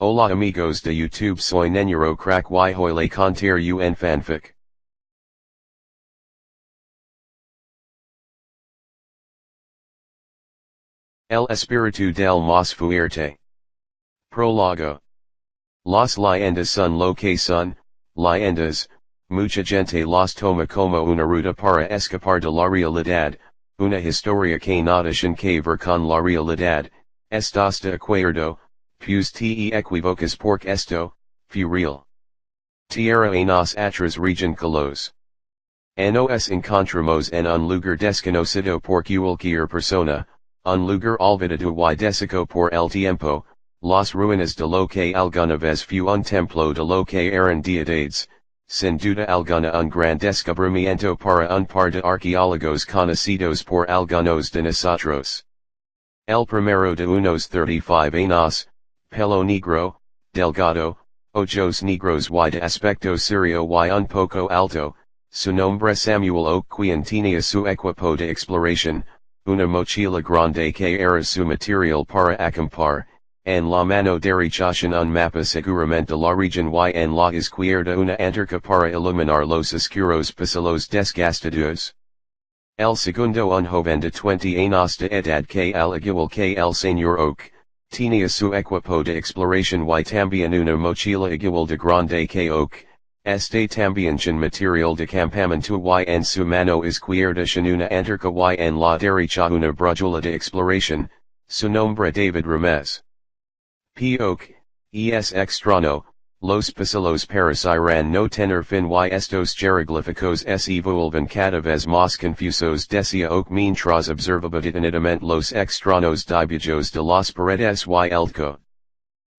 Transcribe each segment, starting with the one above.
Hola amigos de YouTube, soy Nenero crack y hoy le contar un fanfic. El espíritu del más fuerte. Prólogo. Las leyendas son lo que son, leyendas, mucha gente las toma como una ruta para escapar de la realidad, una historia que nada tiene que ver con la realidad, estás de acuerdo, pues te equivocas porque esto, fue real. Tierra a nos atras region calos. Nos encontramos en un lugar desconocido por cualquier persona, un lugar olvidado y deshecho por el tiempo, las ruinas de lo que alguna vez fue un templo de lo que eran deidades, sin duda alguna un gran descubrimiento para un par de arqueólogos conocidos por algunos de nosotros. El primero de unos 35 años, pelo negro, delgado, ojos negros y de aspecto serio y un poco alto, su nombre Samuel Oak quien tenía su equipo de exploración, una mochila grande que era su material para acampar, en la mano derecha un mapa seguramente la región y en la izquierda una antorcha para iluminar los oscuros pasillos desgastados. El segundo un joven de 20 años de edad que al igual que el señor Oak, tenía su equipo de exploración y también una mochila igual de grande que Oak, este también con material de campamento y en su mano izquierda con una antorcha y en la derecha una brújula de exploración, su nombre David Ramez. P. Oak, es extraño, los pasillos parecieran no tener fin y estos jeroglíficos se vuelven cada vez más confusos decía Oak mientras observaba detenidamente los extraños dibujos de las paredes y el co.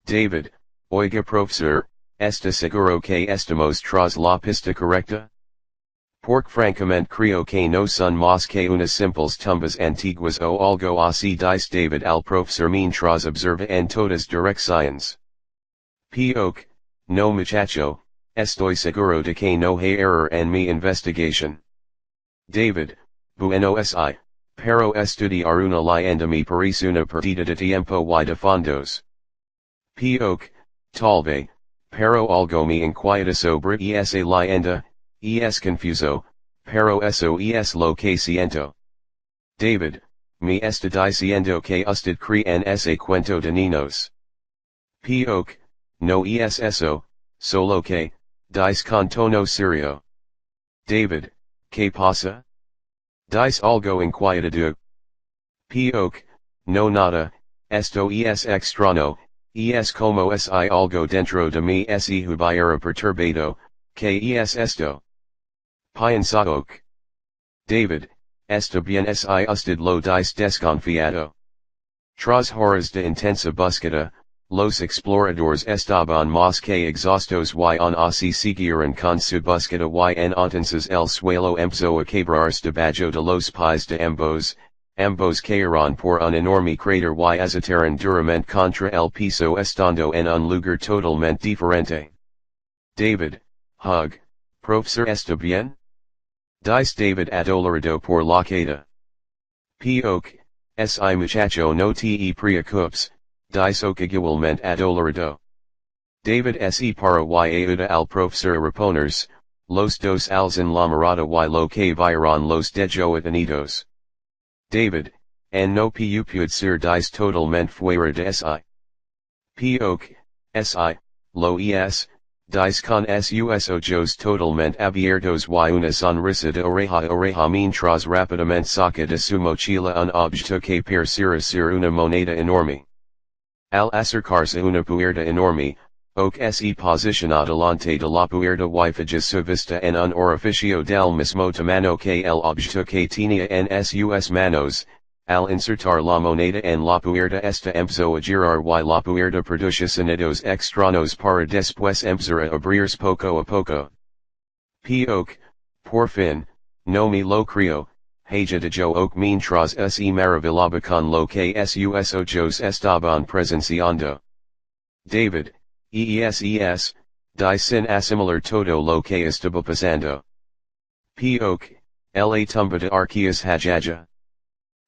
David, oiga profesor, ¿está seguro que estamos tras la pista correcta? Porque francamente creo que no son más que unas simples tumbas antiguas o algo así dice David al profesor mientras observa en todas direcciones. P. Oak, no muchacho, estoy seguro de que no hay error en mi investigación. David, bueno sí, pero estudiar una leyenda me parece una pérdida de tiempo y de fondos. P. Oak, tal vez, pero algo me inquieta sobre esa leyenda, es confuso, pero eso es lo que siento. David, me está diciendo que usted cree en ese cuento de niños. P. Oak, no es eso, solo que, dice con tono serio. David, ¿qué pasa? Dice algo inquietado. P. Oak, no nada, esto es extraño, es como si algo dentro de mí se hubiera perturbado, ¿qué es esto? Piensa Oak. David, está bien si usted lo dice desconfiado. Tras horas de intensa búsqueda, los exploradores estaban más que exhaustos y aún así siguieron con su búsqueda y entonces el suelo empezó a quebrarse debajo de los pies de ambos cayeron por un enorme cráter y azotaron duramente contra el piso estando en un lugar totalmente diferente. David, Hug, profesor está bien? Dice David adolorido por la queda. P. Oak, si muchacho no te preocupes, dice Oak igualmente adolorido. David se para y ayuda al profesor a reponerse, los dos alzan la mirada y lo que vieron los detenidos. David, en no puede ser dice totalmente fuera de si. P. Oak, si, lo es, dice con sus ojos totalmente abiertos y una sonrisa de oreja a oreja mientras rápidamente saca de su mochila un objeto que pareciera ser una moneda enorme. Al acercarse a una puerta enorme, Oak se posiciona delante de la puerta y fija su vista en un orificio del mismo tamaño que el objeto que tenía en sus manos. Al insertar la moneda en la puerta esta empezó a girar y la puerta produce sonidos extraños para después empezar a abrirse poco a poco. P. Oak, por fin, no me lo creo, haya dicho Oak mientras se maravillaba con lo que sus ojos estaban presenciando. David, dice sin asimilar todo lo que estaba pasando. P. Oak, la tumba de Arqueas Hajaja.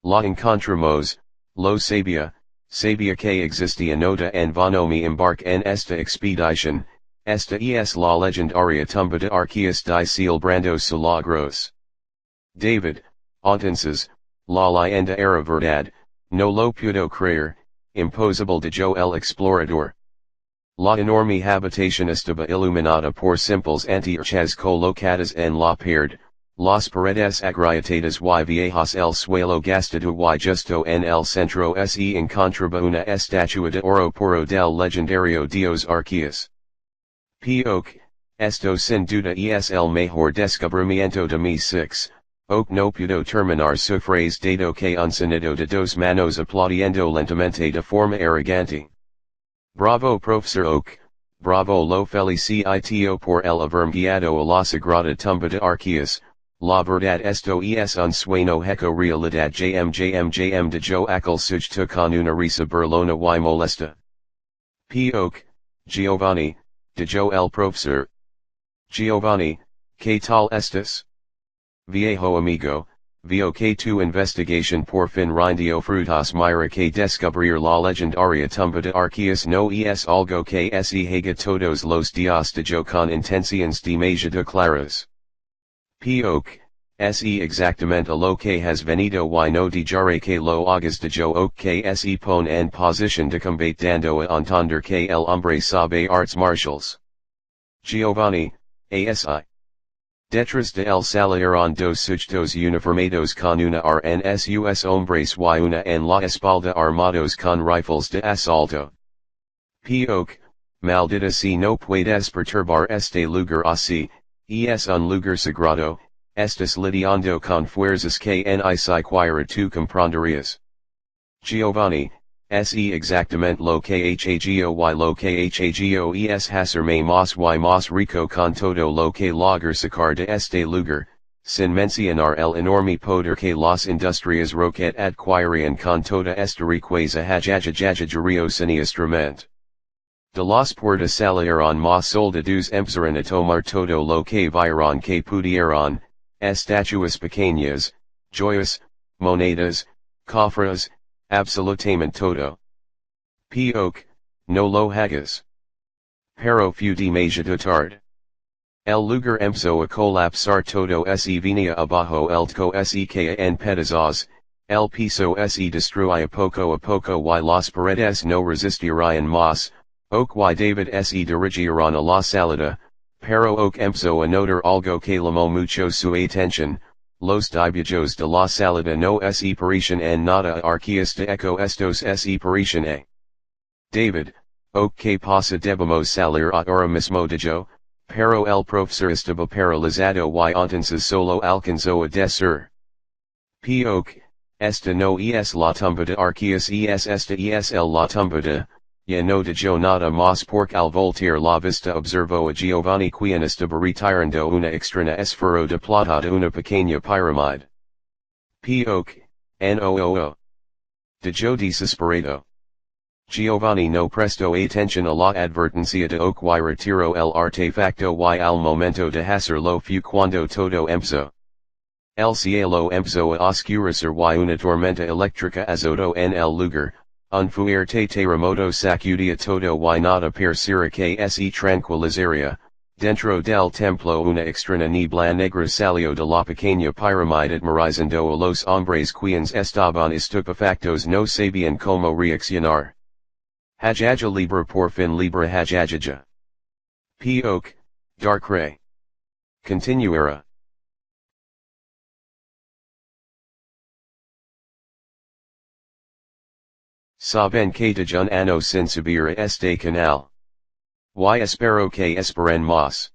La encontramos, lo sabía, sabia que existia nota en vonomi embark en esta expedition, esta es la legendaria tumba de Arqueus di Ciel Brando Salagros. David, entonces, la leyenda era verdad, no lo puedo creer, imposible de yo el explorador. La enorme habitación estaba iluminada por simples antorchas colocadas en la pared, las paredes agrietadas y viejas el suelo gastado y justo en el centro se encontraba una estatua de oro puro del legendario dios Arqueus. P.O.K. Esto sin duda es el mejor descubrimiento de mis six. Oak no pudo terminar su frase dado que un sonido de dos manos aplaudiendo lentamente de forma arrogante. Bravo Professor Oak, bravo lo felicito por el haberme guiado a la sagrada tumba de Arqueus, la verdad esto es un sueño hecho realidad jm de yo aquel sujto con una risa burlona y molesta. P.O.K. Giovanni, de yo el Professor. Giovanni, ¿qué tal estás? Viejo amigo, veo que tu investigación por fin rindió frutos mira que descubrir la legendaria tumba de Arqueus no es algo que se haga todos los días de yo con intenciones demasiado claras. P.O.K. Se exactamente lo que has venido y no dejaré que lo hagas de yo o que se pone en posición de combate dando a entender que el hombre sabe arts martials. Giovanni, ASI. Detrás de el salieron dos sujetos uniformados con una RNSUS hombres y una en la espalda armados con rifles de asalto. P.O.K. Maldita si no puedes perturbar este lugar así, es un lugar sagrado, estás lidiando con fuerzas que ni siquiera tú comprenderías. Giovanni, se exactamente lo que hago y lo que hago es hacerme más y más rico con todo lo que lograr sacar de este lugar, sin mencionar el enorme poder que las industrias roquet adquirían con toda esta riqueza hajajajajajarios sin instrumento. De las puertas salieron más soldados empezaron a tomar todo lo que vieron que pudieron, estatuas pequeñas, joyas, monedas, cofres, absolutamente todo. P.O.K. no lo hagas. Pero fue demasiado tarde. El lugar empezó a colapsar todo se venía abajo el tco se caía en pedazos, el piso se destruía poco a poco y las paredes no resistirían más, Oak y David se dirigieron a la salida, pero Oak empezó a notar algo que llamó mucho su atención, los dibujos de la salida no se parecían en nada a Arqueus de eco estos se parecían a David, Oak que pasa debemos salir ahora mismo de yo, pero el profesor estaba paralizado y entonces solo alcanzó a decir. P.O.K. Esta no es la tumba de Arqueus esta es la tumba de, ya no de yo nada más porque al voltear la vista observó a Giovanni quien estaba retirando una extraña esfero de plata de una pequeña pirámide. P.O.K. No. De yo desesperado. Giovanni no prestó atención a la advertencia de Oak y retiró el artefacto y al momento de hacerlo fue cuando todo empezó. El cielo empezó a oscurecer y una tormenta eléctrica azotó en el lugar, un fuerte terremoto sacudía todo y nada parecía que se tranquilizaría, dentro del templo una extraña niebla negra salió de la pequeña pirámide admirizando a los hombres quienes estaban estupefactos no sabían cómo reaccionar. Hajaja libre por fin libre hajajaja. P.O.K. Dark Ray. Continuera. Saben que de un ano sin subir a este canal. Y espero que esperen más.